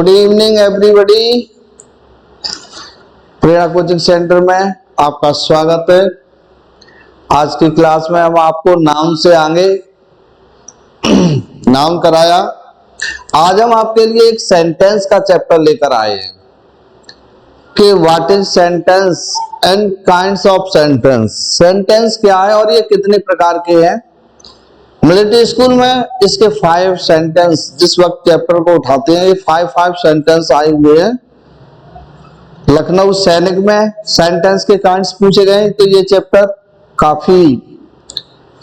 Good evening everybody. Prerna coaching centre में आपका स्वागत है। आज की क्लास में हम आपको नाउन से आगे नाउन कराया। आज हम आपके लिए एक सेंटेंस का चैप्टर लेकर आए हैं कि what is sentence and kinds of sentence. Sentence क्या है और ये कितने प्रकार के हैं। मिलिट्री स्कूल में इसके 5 सेंटेंस जिस वक्त चैप्टर को उठाते हैं, ये 5 सेंटेंस आए हुए हैं। लखनऊ सैनिक में सेंटेंस के काइंड्स पूछे गए, तो ये चैप्टर काफी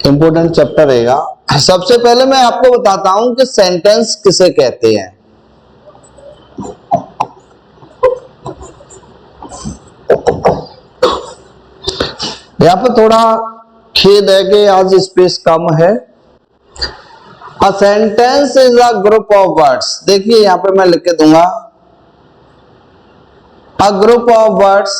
इंपोर्टेंट चैप्टर रहेगा। सबसे पहले मैं आपको बताता हूं कि सेंटेंस किसे कहते हैं। यहां पर थोड़ा खेद है कि आज स्पेस कम है। A sentence is a group of words। देखिए यहां पे मैं लिख के दूंगा a group of words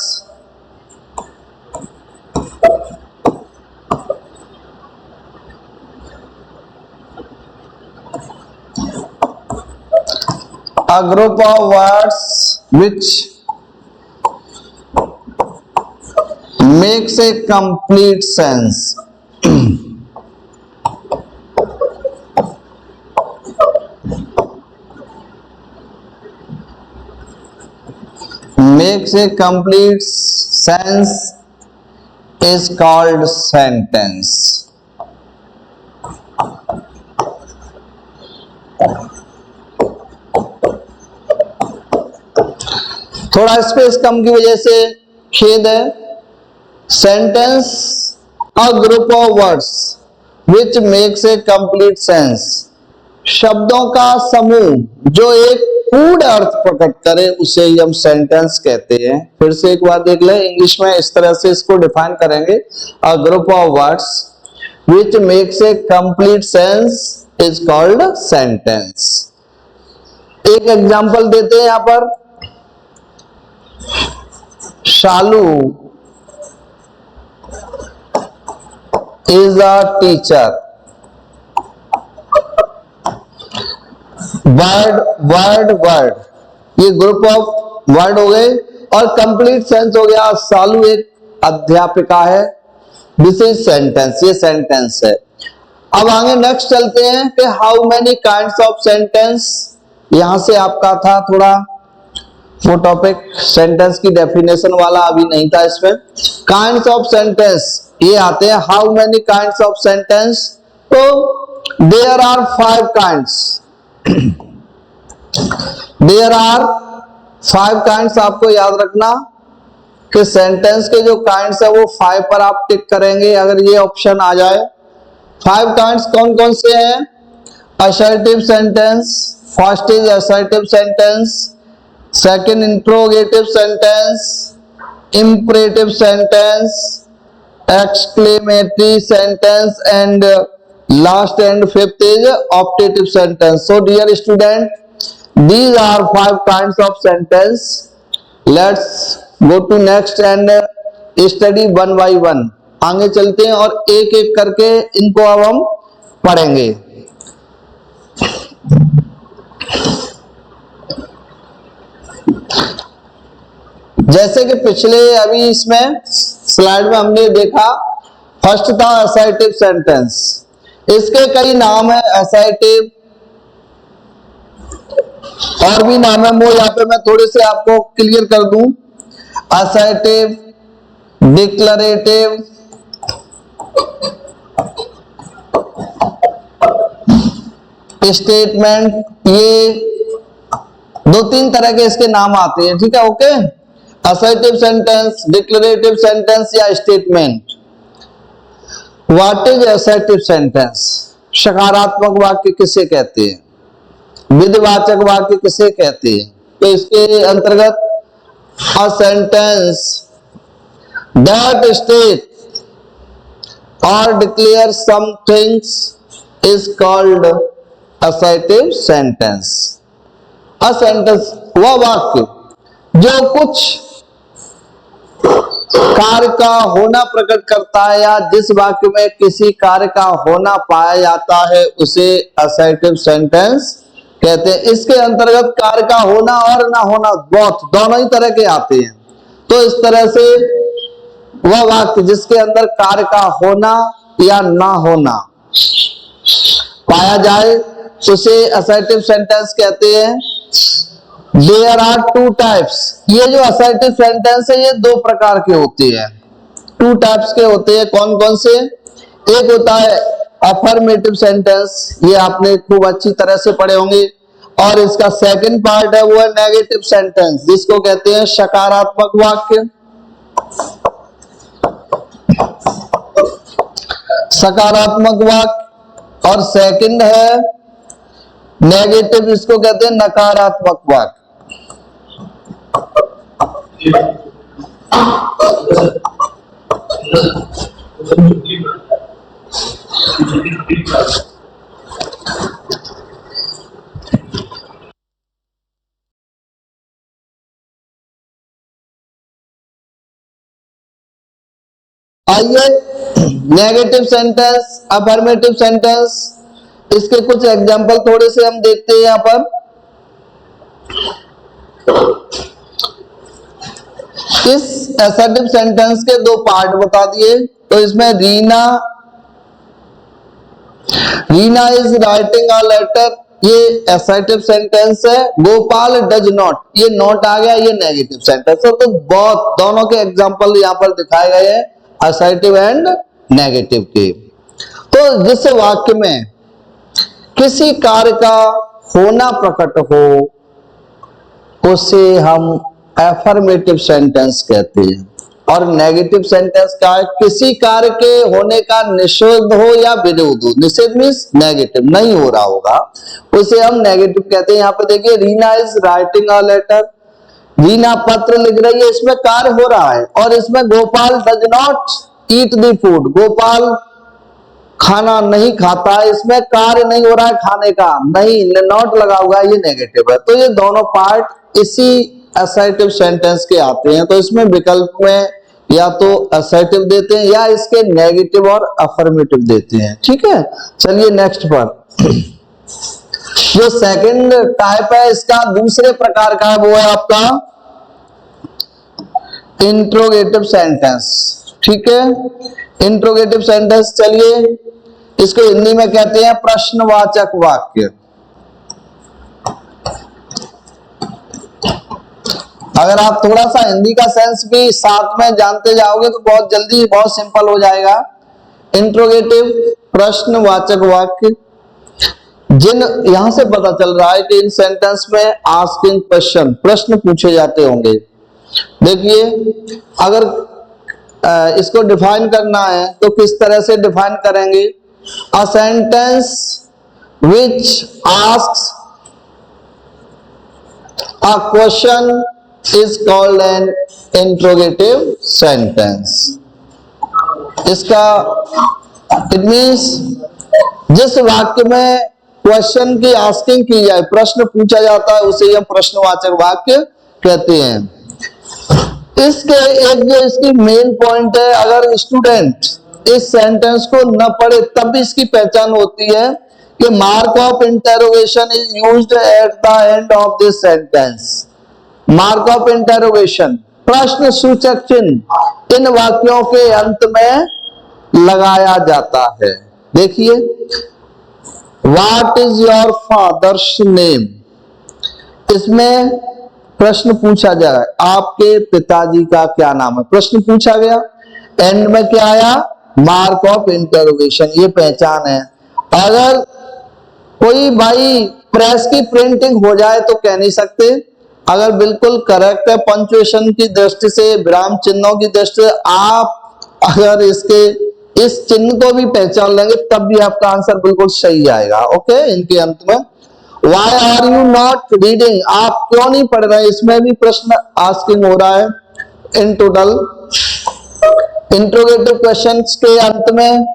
which makes a complete sense। makes a complete sense is called sentence। थोड़ा स्पेस कम की वजह से खेद है। Sentence a group of words which makes a complete sense. शब्दों का समूह जो एक पूर्ण अर्थ प्रकट करे उसे ही हम सेंटेंस कहते हैं। फिर से एक बार देख ले, इंग्लिश में इस तरह से इसको डिफाइन करेंगे, a group of words which makes a complete sense is called sentence. एक एग्जांपल देते हैं यहां पर, शालू इज अ टीचर। वर्ड ये ग्रुप ऑफ वर्ड हो गए और कंप्लीट सेंस हो गया। सालू एक अध्यापिका है। दिस इज सेंटेंस, ये सेंटेंस है। अब आगे नेक्स्ट चलते हैं कि how many kinds of sentence. यहां से आपका था थोड़ा वो टॉपिक सेंटेंस की डेफिनेशन वाला, अभी नहीं था इसमें। काइंड्स ऑफ सेंटेंस ये आते हैं, how many kinds of sentence. तो there are 5 kinds. There are 5 kinds. आपको याद रखना कि सेंटेंस के जो काइंड्स है वो 5 पर आप टिक करेंगे अगर ये ऑप्शन आ जाए। 5 काइंड्स कौन कौन से हैं? Assertive sentence, first is assertive sentence, second interrogative sentence, imperative sentence, exclamatory sentence and last and 5th is optative sentence। So dear student, these are 5 kinds of sentence। Let's go to next and study one by one। आगे चलते हैं और एक एक करके इनको अब हम पढ़ेंगे। जैसे कि पिछले अभी इसमें स्लाइड में हमने देखा, फर्स्ट था असर्टिव सेंटेंस। इसके कई नाम है, असर्टिव और भी नाम है, वो यहाँ पे मैं थोड़े से आपको क्लियर कर दूं। असर्टिव, डिक्लरेटिव, स्टेटमेंट, ये 2-3 तरह के इसके नाम आते हैं। ठीक है, ओके। असर्टिव सेंटेंस, डिक्लरेटिव सेंटेंस या statement. What is assertive sentence? सकारात्मक वाक्य किसे कहते हैं? विधिवाचक वाक्य किसे कहते हैं? तो इसके अंतर्गत अ सेंटेंस दैट स्टेट और declare some things is called assertive sentence. A sentence वह वाक्य जो कुछ कार्य का होना प्रकट करता है या जिस वाक्य में किसी कार्य का होना पाया जाता है उसे असर्टिव सेंटेंस कहते हैं। इसके अंतर्गत कार्य का होना और ना होना बोथ दोनों ही तरह के आते हैं। तो इस तरह से वह वाक्य जिसके अंदर कार्य का होना या ना होना पाया जाए उसे असर्टिव सेंटेंस कहते हैं। देयर आर टू टाइप्स, ये जो असर्टिव सेंटेंस है ये दो प्रकार के होते हैं, टू टाइप्स के होते हैं। कौन कौन से? एक होता है अफर्मेटिव सेंटेंस, ये आपने खूब अच्छी तरह से पढ़े होंगे। और इसका सेकंड पार्ट है वो है नेगेटिव सेंटेंस, जिसको कहते हैं सकारात्मक वाक्य। सकारात्मक वाक्य। और सेकंड है नेगेटिव, जिसको कहते हैं नकारात्मक वाक्य। आइए नेगेटिव सेंटेंस, अफर्मेटिव सेंटेंस, इसके कुछ एग्जांपल थोड़े से हम देखते हैं यहां पर। इस असर्टिव सेंटेंस के दो पार्ट बता दिए। तो इसमें Reena is writing a letter, ये असर्टिव सेंटेंस है। गोपाल डज नॉट, ये नॉट आ गया, ये नेगेटिव सेंटेंस है। तो बहुत दोनों के एग्जांपल यहां पर दिखाए गए हैं, असर्टिव एंड नेगेटिव के। तो जिस वाक्य में किसी कार्य का होना प्रकट हो उसे हम अफर्मेटिव सेंटेंस कहते हैं। और नेगेटिव सेंटेंस क्या है? किसी कार्य के होने का निषेध हो या विरोध हो। निषेध मीन्स नेगेटिव, नहीं हो रहा होगा, उसे हम नेगेटिव कहते हैं। यहाँ पे देखिए Reena is writing a letter, Reena पत्र लिख रही है, इसमें कार्य हो रहा है। और इसमें Gopal does not eat the food, Gopal खाना नहीं खाता है, इसमें कार्य नहीं हो रहा है खाने का, नहीं नॉट लगा हुआ है, ये नेगेटिव है। तो ये दोनों पार्ट इसी असर्टिव सेंटेंस के आते हैं। तो इसमें विकल्प में या तो असर्टिव देते हैं या इसके नेगेटिव और अफर्मेटिव देते हैं। ठीक है, चलिए नेक्स्ट पर। जो सेकंड टाइप है इसका दूसरे प्रकार का है, वो है आपका इंट्रोगेटिव सेंटेंस। ठीक है, इंट्रोगेटिव सेंटेंस, चलिए इसको हिंदी में कहते हैं प्रश्नवाचक वाक्य। अगर आप थोड़ा सा हिंदी का सेंस भी साथ में जानते जाओगे तो बहुत जल्दी बहुत सिंपल हो जाएगा। इंट्रोगेटिव प्रश्नवाचक वाक्य, जिन यहां से पता चल रहा है कि इन सेंटेंस में आस्किंग क्वेश्चन, प्रश्न पूछे जाते होंगे। देखिए अगर इसको डिफाइन करना है तो किस तरह से डिफाइन करेंगे? अ sentence which asks a question is called an interrogative sentence। इसका इट मीन्स जिस वाक्य में क्वेश्चन की आस्किंग की जाए, प्रश्न पूछा जाता है, उसे हम प्रश्नवाचक वाक्य कहते हैं। इसके एक जो इसकी मेन पॉइंट है, अगर स्टूडेंट इस सेंटेंस को न पढ़े तब भी इसकी पहचान होती है कि mark of interrogation is used at the end of this sentence. Mark of interrogation, प्रश्न सूचक चिन्ह इन वाक्यों के अंत में लगाया जाता है। देखिए what is your father's name, इसमें प्रश्न पूछा जाए आपके पिताजी का क्या नाम है, प्रश्न पूछा गया। एंड में क्या आया? मार्क ऑफ इंटरोगेशन, ये पहचान है। अगर कोई भाई प्रेस की प्रिंटिंग हो जाए तो कह नहीं सकते, अगर बिल्कुल करेक्ट है पंक्चुएशन की दृष्टि से, विराम चिन्हों की दृष्टि से, आप अगर इसके इस चिन्ह को भी पहचान लेंगे तब भी आपका आंसर बिल्कुल सही आएगा। ओके, इनके अंत में Why are you not reading, आप क्यों नहीं पढ़ रहे, इसमें भी प्रश्न आस्किंग हो रहा है। इन टोटल इंट्रोगेटिव क्वेश्चंस के अंत में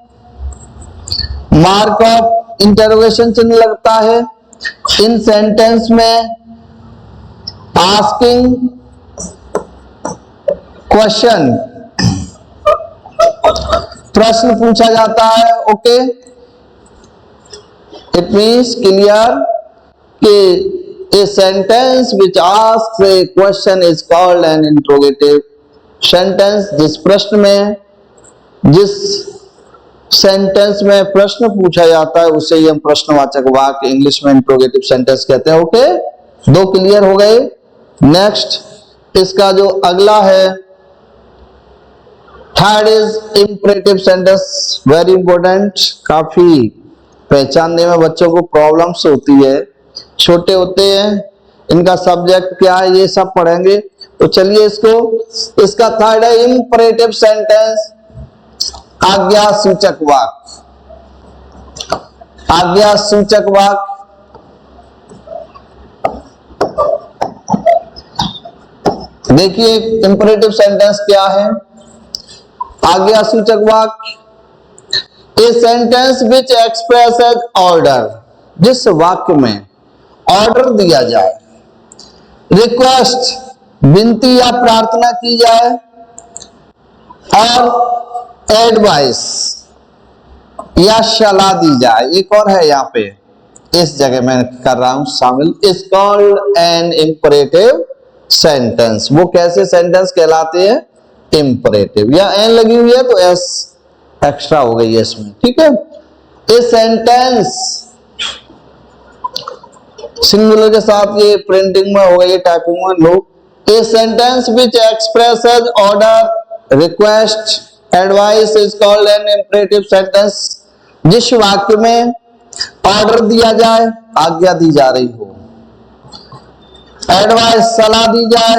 मार्क ऑफ इंटरोगेशन चिन्ह लगता है। इन सेंटेंस में आस्किंग क्वेश्चन, प्रश्न पूछा जाता है। ओके, इट मीन्स क्लियर कि a sentence which asks a question is called an interrogative sentence। जिस सेंटेंस में प्रश्न पूछा जाता है उसे ही हम प्रश्नवाचक वाक्य, इंग्लिश में इंट्रोगेटिव सेंटेंस कहते हैं। ओके, दो क्लियर हो गए। नेक्स्ट इसका जो अगला है third is imperative sentence. Very important, काफी पहचानने में बच्चों को प्रॉब्लम्स होती है, छोटे होते हैं, इनका सब्जेक्ट क्या है ये सब पढ़ेंगे। तो चलिए इसका थर्ड है इंपरेटिव सेंटेंस, आज्ञा सूचक वाक्य। आज्ञा सूचक वाक्य देखिए इंपरेटिव सेंटेंस क्या है। आज्ञा सूचक वाक्य ए सेंटेंस विच एक्सप्रेसेस ऑर्डर, जिस वाक्य में ऑर्डर दिया जाए, रिक्वेस्ट विनती या प्रार्थना की जाए, और एडवाइस या सलाह दी जाए। एक और है यहाँ पे, इस जगह मैं कर रहा हूं शामिल, is called an imperative sentence. वो कैसे सेंटेंस कहलाते हैं? इंपरेटिव। या एन लगी हुई है तो एस एक्स्ट्रा हो गई है इसमें, ठीक है। ए सेंटेंस सिंगुलर के साथ ये प्रिंटिंग में हो गई, टाइपिंग में लो। A sentence which expresses order, request, advice is called an imperative sentence. जिस वाक्य में ऑर्डर दिया जाए, आज्ञा दी जा रही हो, एडवाइस सलाह दी जाए,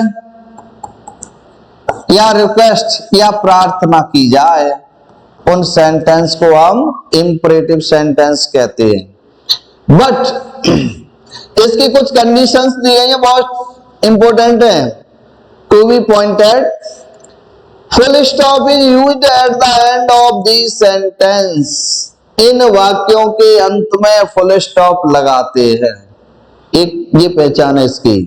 या रिक्वेस्ट या प्रार्थना की जाए, उन सेंटेंस को हम इंपरेटिव सेंटेंस कहते हैं। बट इसकी कुछ कंडीशंस दी गई हैं, बहुत इंपॉर्टेंट है, to be pointed. Full stop is used at the end of the sentence. इन वाक्यों के अंत में फुल स्टॉप लगाते हैं। एक ये पहचान है इसकी।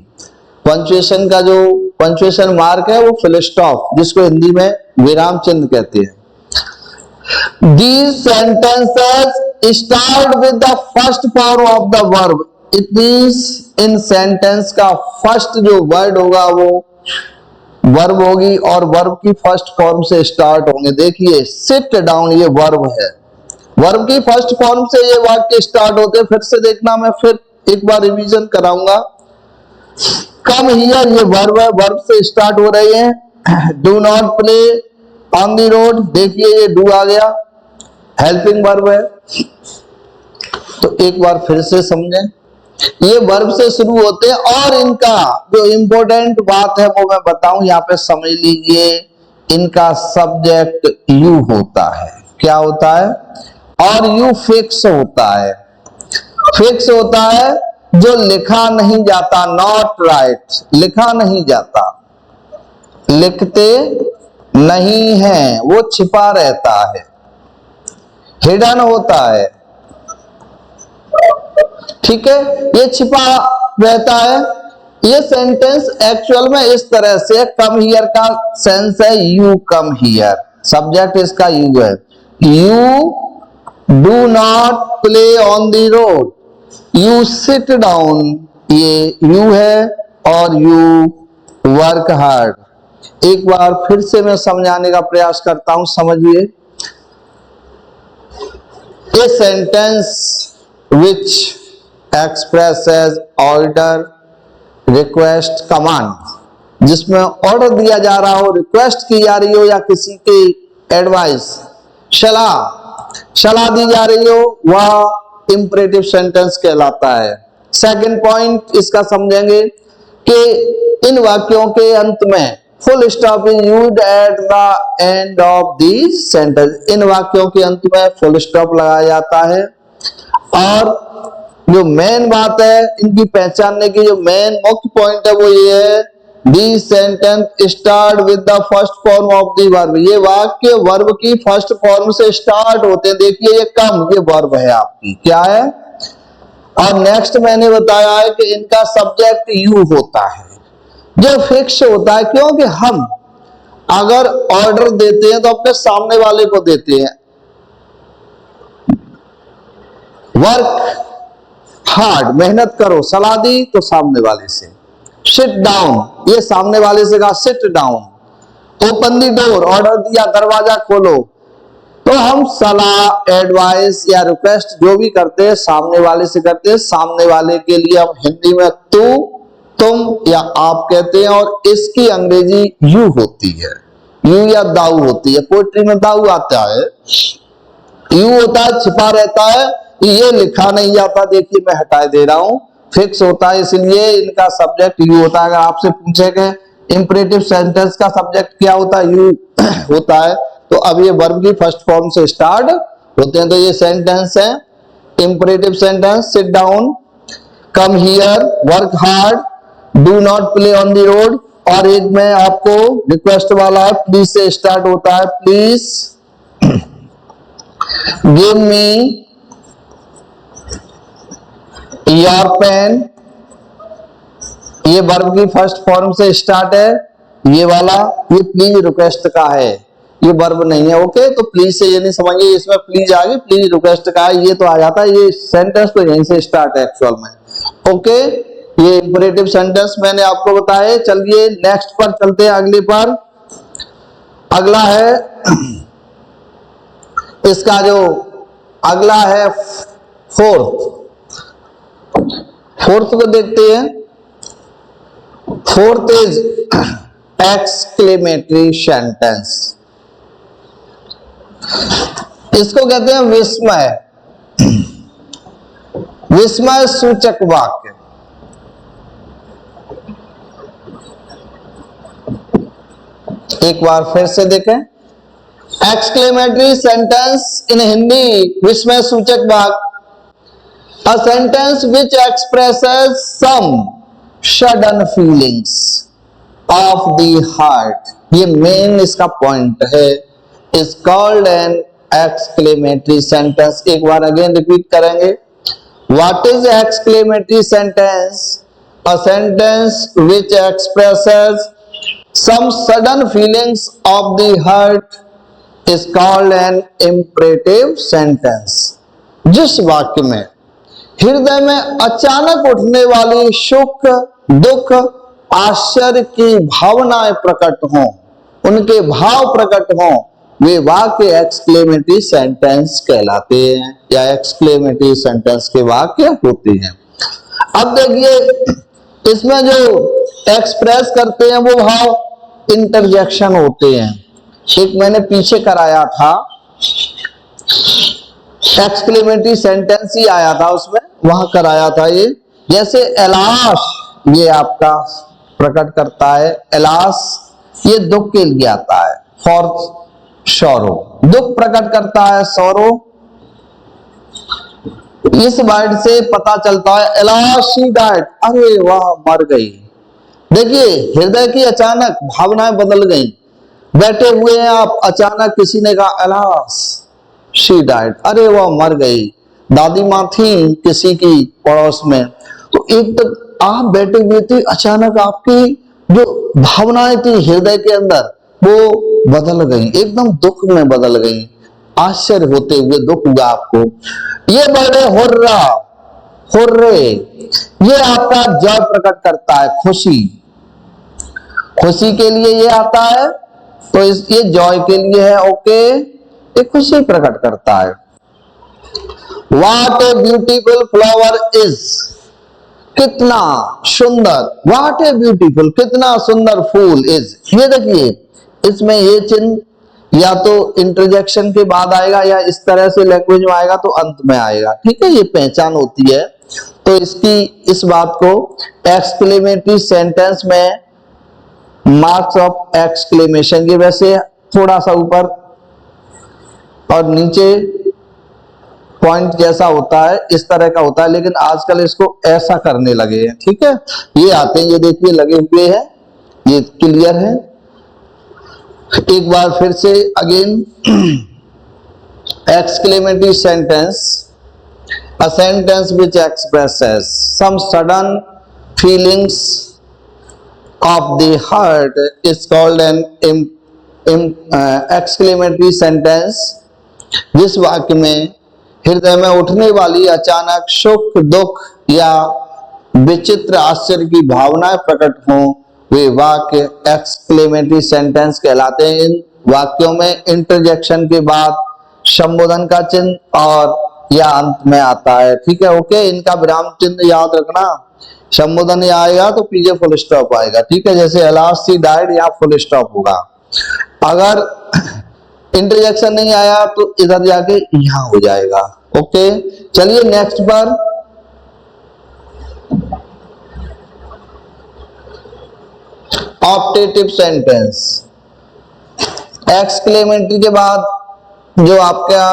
पंक्चुएशन का जो पंक्चुएशन मार्क है वो फुल स्टॉप, जिसको हिंदी में विराम चिन्ह कहते हैं। These sentences start with the first form of the verb. It means in sentence का फर्स्ट जो वर्ड होगा वो वर्ब होगी और वर्ब की फर्स्ट फॉर्म से स्टार्ट होंगे। देखिए सिट डाउन ये वर्ब है, वर्ब की फर्स्ट फॉर्म से ये वाक्य स्टार्ट होते हैं। फिर से देखना, मैं फिर एक बार रिवीजन कराऊंगा। कम हियर ये वर्ब है, वर्ब से स्टार्ट हो रही है। Do not play on the road, देखिए ये डू आ गया, हेल्पिंग वर्ब है। तो एक बार फिर से समझें, ये वर्ब से शुरू होते हैं और इनका जो इंपॉर्टेंट बात है वो मैं बताऊं, यहां पे समझ लीजिए। इनका सब्जेक्ट यू होता है। क्या होता है? और यू फिक्स होता है। फिक्स होता है जो लिखा नहीं जाता, नॉट राइट, लिखा नहीं जाता, लिखते नहीं है, वो छिपा रहता है, हिडन होता है, ठीक है, ये छिपा रहता है। ये सेंटेंस एक्चुअल में इस तरह से, कम हियर का सेंस है यू कम हियर, सब्जेक्ट इसका यू है। You do not play on the road, you sit down, ये यू है, और यू वर्क हार्ड। एक बार फिर से मैं समझाने का प्रयास करता हूं, समझिए। ए sentence which expresses order, request, command, जिसमें ऑर्डर दिया जा रहा हो, रिक्वेस्ट की जा रही हो, या किसी की एडवाइस, सलाह दी जा रही हो, वह इंपरेटिव सेंटेंस कहलाता है। सेकंड पॉइंट इसका समझेंगे कि इन वाक्यों के अंत में full stop is used at the end of the sentence. इन वाक्यों के अंत में फुल स्टॉप लगाया जाता है। और जो मेन बात है इनकी पहचानने की, जो मेन मुख्य पॉइंट है वो ये है, the sentence start with the first form of the verb. ये वाक्य वर्ब की फर्स्ट फॉर्म से स्टार्ट होते हैं। देखिए ये कम, ये वर्ब है आपकी, क्या है। और नेक्स्ट मैंने बताया है कि इनका सब्जेक्ट यू होता है, जो फिक्स होता है, क्योंकि हम अगर ऑर्डर देते हैं तो अपने सामने वाले को देते हैं। वर्क हार्ड, मेहनत करो, सलाह दी तो सामने वाले से। सिट डाउन, ये सामने वाले से कहा सिट डाउन। ओपन दी डोर, ऑर्डर दिया दरवाजा खोलो। तो हम सलाह, एडवाइस या रिक्वेस्ट जो भी करते हैं सामने वाले से करते हैं। सामने वाले के लिए हम हिंदी में तू, तुम या आप कहते हैं, और इसकी अंग्रेजी यू होती है, यू या दाऊ होती है। पोएट्री में दाऊ आता है, यू होता है छिपा रहता है, ये लिखा नहीं जाता, देखिए मैं हटा दे रहा हूं, फिक्स होता है, इसलिए इनका सब्जेक्ट यू होता है। अगर आपसे पूछे गए इंपरेटिव सेंटेंस का सब्जेक्ट क्या होता है, यू होता है। तो अब ये वर्ब की फर्स्ट फॉर्म से स्टार्ट होते हैं। तो ये सेंटेंस है imperative sentence, sit down, come here, work hard, do not play on the road. और एक में आपको रिक्वेस्ट वाला है, प्लीज से स्टार्ट होता है, please give me your pen, ये वर्ब की फर्स्ट फॉर्म से स्टार्ट है। ये वाला, ये प्लीज रिक्वेस्ट का है, ये वर्ब नहीं है। ओके, तो प्लीज से ये नहीं समझिए, इसमें प्लीज आ गई, प्लीज रिक्वेस्ट का है, ये तो आ जाता है। ये सेंटेंस तो यहीं से स्टार्ट है एक्चुअल में। ओके, ये इंपरेटिव सेंटेंस मैंने आपको बताया। चलिए नेक्स्ट पर चलते हैं, अगले पर। अगला है इसका जो अगला है फोर्थ को देखते हैं। फोर्थ इज एक्सक्लेमेटरी सेंटेंस, इसको कहते हैं विस्मय, विस्मय सूचक वाक्य। एक बार फिर से देखें, एक्सक्लेमेटरी सेंटेंस इन हिंदी विस्मय सूचक वाक्य, a sentence which expresses some sudden feelings of the heart, ये मेन इसका पॉइंट है, is called an exclamatory sentence। एक बार अगेन रिपीट करेंगे, what is exclamatory sentence? A sentence which expresses some sudden feelings of the heart is called an imperative sentence। जिस वाक्य में हृदय में अचानक उठने वाली सुख, दुख, आश्चर्य की भावनाएं प्रकट हों, उनके भाव प्रकट हों, वे वाक्य एक्सक्लेमेटरी सेंटेंस कहलाते हैं या एक्सक्लेमेटरी सेंटेंस के वाक्य होते हैं। अब देखिए इसमें जो एक्सप्रेस करते हैं वो भाव इंटरजेक्शन होते हैं। एक मैंने पीछे कराया था, एक्सक्लेमेटरी सेंटेंस ही आया था उसमें, वहां कराया था ये। जैसे एलाश, ये आपका प्रकट करता है, एलाश ये दुख के लिए आता है, फॉर सॉरो, दुख प्रकट करता है, सॉरो। इस वर्ड से पता चलता है एलाश शी डाइड, अरे वाह मर गई। देखिए हृदय की अचानक भावनाएं बदल गई, बैठे हुए हैं आप, अचानक किसी ने कहा एलाश शी डाइड, अरे वह मर गई। दादी माँ थी किसी की पड़ोस में, तो एक तक आप बैठे हुए थे, अचानक आपकी जो भावनाएं थी हृदय के अंदर वो बदल गई, एकदम दुख में बदल गई, आश्चर्य होते हुए दुख हुआ आपको। ये बड़े हुर्रा, हुर्रे, ये आपका जॉय प्रकट करता है, खुशी, खुशी के लिए ये आता है, तो ये जॉय के लिए है। ओके, ये खुशी प्रकट करता है। What a beautiful flower is, कितना सुंदर, What a beautiful, कितना सुंदर फूल is। ये देखिए इसमें ये चिन्ह या तो इंटरजेक्शन के बाद आएगा या इस तरह से लैंग्वेज में आएगा तो अंत में आएगा, ठीक है, ये पहचान होती है। तो इसकी इस बात को एक्सक्लेमेटरी सेंटेंस में मार्क्स ऑफ एक्सक्लेमेशन, ये वैसे थोड़ा सा ऊपर और नीचे पॉइंट जैसा होता है, इस तरह का होता है, लेकिन आजकल इसको ऐसा करने लगे हैं, ठीक है। ये आते हैं, ये देखिए लगे हुए हैं, ये क्लियर है। एक बार फिर से again, exclamatory sentence, a sentence which expresses some sudden feelings of the heart is called an exclamatory sentence. जिस वाक्य में हृदय में उठने वाली अचानक सुख, दुख, या विचित्र आश्चर्य की भावनाएं प्रकट हों, वे वाक्य एक्सक्लेमेटरी सेंटेंस कहलाते हैं। इन वाक्यों में इंटरजेक्शन के बाद संबोधन का चिन्ह और या अंत में आता है। ठीक है, ओके, इनका विराम चिन्ह याद रखना। संबोधन या आएगा तो पीछे फुल स्टॉप आएगा। ठीक है, जैसे अलास सी डाइड, यहाँ फुल स्टॉप होगा। अगर इंटरजेक्शन नहीं आया तो इधर जाके यहां हो जाएगा। ओके, चलिए नेक्स्ट पर। ऑप्टेटिव सेंटेंस, एक्सक्लेमेटरी के बाद जो आपका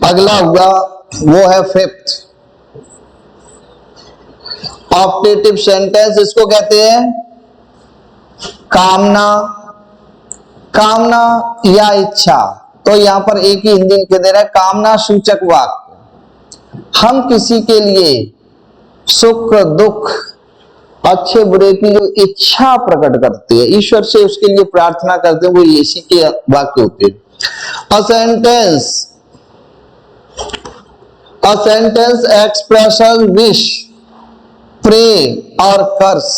अगला हुआ वो है फिफ्थ ऑप्टेटिव सेंटेंस। इसको कहते हैं कामना, कामना या इच्छा। तो यहां पर एक ही हिंदी लिखे दे रहा है, कामना सूचक वाक्य। हम किसी के लिए सुख दुख अच्छे बुरे की जो इच्छा प्रकट करते हैं, ईश्वर से उसके लिए प्रार्थना करते हैं, वो इसी के वाक्य होते हैं। A sentence expression wish, pray और कर्स।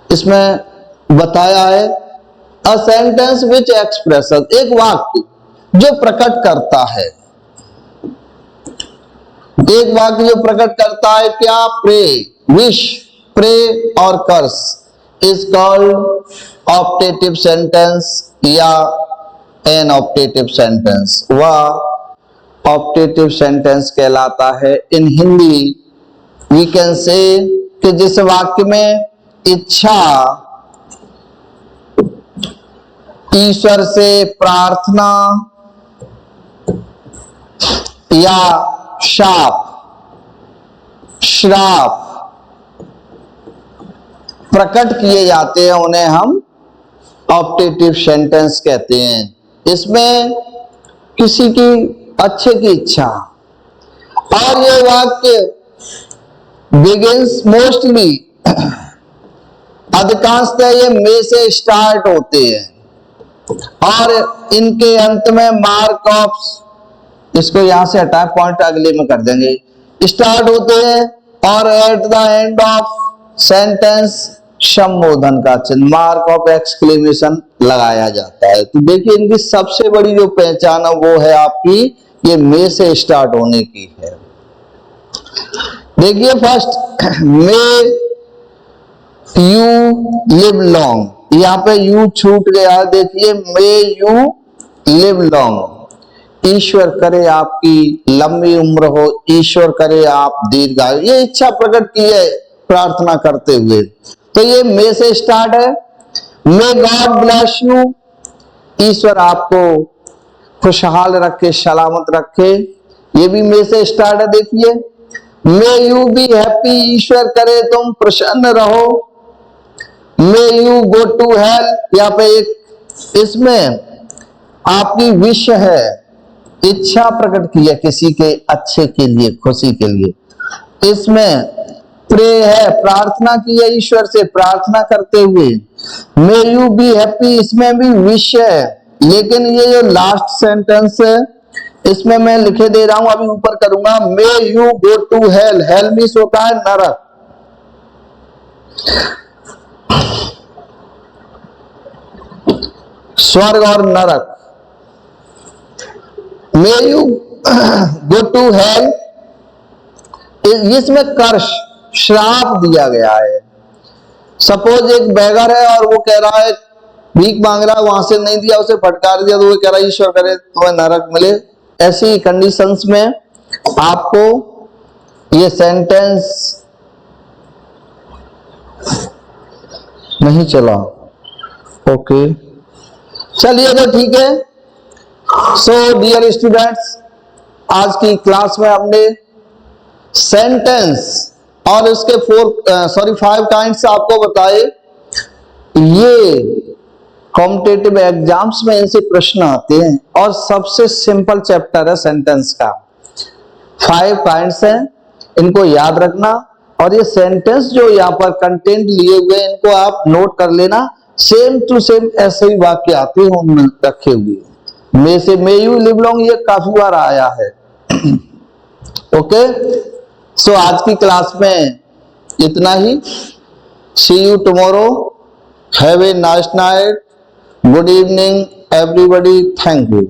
इसमें बताया है अ सेंटेंस विच एक्सप्रेशन, एक वाक्य जो प्रकट करता है, एक वाक्य जो प्रकट करता है क्या, प्रे, विश, प्रे और कर्स, इज कॉल्ड ऑप्टेटिव सेंटेंस या एन ऑप्टेटिव सेंटेंस। वह ऑप्टेटिव सेंटेंस कहलाता है। इन हिंदी वी कैन से कि जिस वाक्य में इच्छा, ईश्वर से प्रार्थना या शाप, श्राप प्रकट किए जाते हैं, उन्हें हम ऑप्टेटिव सेंटेंस कहते हैं। इसमें किसी की अच्छे की इच्छा, और ये वाक्य बिगिंस मोस्टली, अधिकांशतः ये मे से स्टार्ट होते हैं और इनके अंत में मार्क ऑफ, इसको यहां से हटा, पॉइंट अगले में कर देंगे, स्टार्ट होते हैं और eight the end of sentence संबोधन का चिन्ह, मार्क ऑफ एक्सक्लेमेशन लगाया जाता है। तो देखिए इनकी सबसे बड़ी जो पहचान है वो है आपकी ये मे से स्टार्ट होने की है। देखिए first, may you live long, यहाँ पे यू छूट गया। देखिए मे यू लिव लॉन्ग, ईश्वर करे आपकी लंबी उम्र हो, ईश्वर करे आप दीर्घायु, ये इच्छा प्रकट की है प्रार्थना करते हुए। तो ये मे से स्टार्ट है। मे गॉड ब्लेस यू, ईश्वर आपको खुशहाल रखे, सलामत रखे, ये भी मे से स्टार्ट है। देखिए मे यू बी हैप्पी, ईश्वर करे तुम प्रसन्न रहो। May you go to hell, यहाँ पे एक इसमें आपकी विश है, इच्छा प्रकट की है किसी के अच्छे के लिए, खुशी के लिए। इसमें प्रे है, प्रार्थना की है ईश्वर से प्रार्थना करते हुए। मे यू बी हैप्पी, इसमें भी विश है। लेकिन ये जो लास्ट सेंटेंस है इसमें मैं लिखे दे रहा हूं, अभी ऊपर करूंगा, may you go to hell, hell means होता है नरक। स्वर्ग और नरक। May you go to hell, इसमें कर्ष, श्राप दिया गया है। सपोज एक बेगर है और वो कह रहा है, भीख मांग रहा है, वहां से नहीं दिया, उसे फटकार दिया, तो वो कह रहा है ईश्वर करे तुम्हें नरक मिले। ऐसी कंडीशंस में आपको ये सेंटेंस नहीं चला। ओके, चलिए तो ठीक है। सो डियर स्टूडेंट्स, आज की क्लास में हमने सेंटेंस और उसके 5 काइंड्स आपको बताए। ये कॉम्पिटिटिव एग्जाम्स में इनसे प्रश्न आते हैं और सबसे सिंपल चैप्टर है सेंटेंस का। 5 काइंड्स हैं, इनको याद रखना। और ये सेंटेंस जो यहाँ पर कंटेंट लिए हुए इनको आप नोट कर लेना। सेम टू सेम ऐसे ही वाक्य आते हैं उनमें रखे हुए। मे से मे यू लिव लॉन्ग, ये काफी बार आया है। ओके, सो आज की क्लास में इतना ही। See you tomorrow, have a nice night, good evening everybody, thank you.